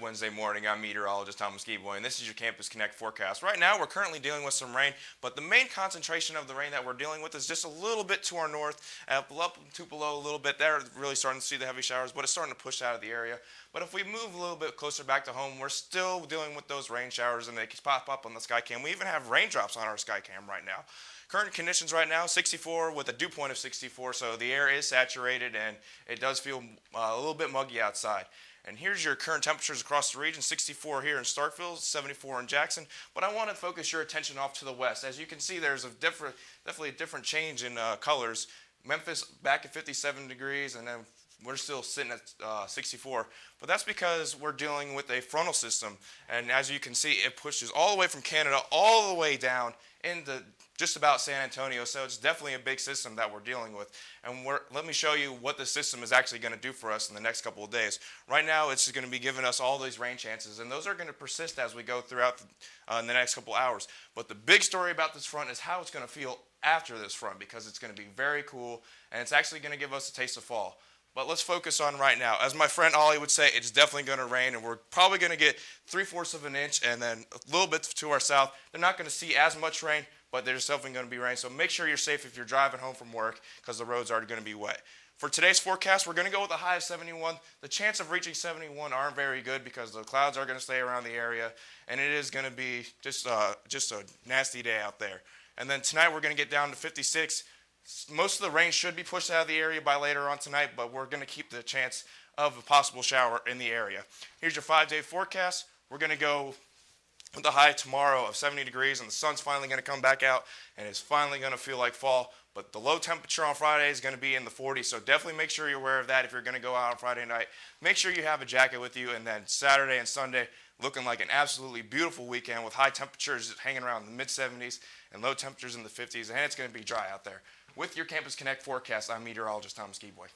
Wednesday morning. I'm meteorologist Thomas Geboy, and this is your Campus Connect forecast. Right now, we're currently dealing with some rain, but the main concentration of the rain that we're dealing with is just a little bit to our north, up to below a little bit. They're really starting to see the heavy showers, but it's starting to push out of the area. But if we move a little bit closer back to home, we're still dealing with those rain showers, and they can pop up on the sky cam. We even have raindrops on our sky cam right now. Current conditions right now, 64 with a dew point of 64, so the air is saturated and it does feel a little bit muggy outside. And here's your current temperatures across the region, 64 here in Starkville, 74 in Jackson. But I want to focus your attention off to the west. As you can see, there's definitely a different change in colors. Memphis back at 57 degrees, and then we're still sitting at 64. But that's because we're dealing with a frontal system. And as you can see, it pushes all the way from Canada all the way down into just about San Antonio, so it's definitely a big system that we're dealing with. And let me show you what the system is actually going to do for us in the next couple of days. Right now, it's going to be giving us all these rain chances, and those are going to persist as we go throughout the next couple hours. But the big story about this front is how it's going to feel after this front, because it's going to be very cool, and it's actually going to give us a taste of fall. But let's focus on right now. As my friend Ollie would say, it's definitely going to rain, and we're probably going to get 3/4 of an inch, and then a little bit to our south. They're not going to see as much rain, but there's definitely going to be rain. So make sure you're safe if you're driving home from work, because the roads are going to be wet. For today's forecast, we're going to go with a high of 71. The chance of reaching 71 aren't very good because the clouds are going to stay around the area, and it is going to be just a nasty day out there. And then tonight we're going to get down to 56. Most of the rain should be pushed out of the area by later on tonight, but we're going to keep the chance of a possible shower in the area. Here's your 5-day forecast. We're going to go with a high tomorrow of 70 degrees, and the sun's finally going to come back out, and it's finally going to feel like fall. But the low temperature on Friday is going to be in the 40s, so definitely make sure you're aware of that if you're going to go out on Friday night. Make sure you have a jacket with you, and then Saturday and Sunday looking like an absolutely beautiful weekend with high temperatures hanging around the mid-70s and low temperatures in the 50s, and it's going to be dry out there. With your Campus Connect forecast, I'm meteorologist Thomas Geboy.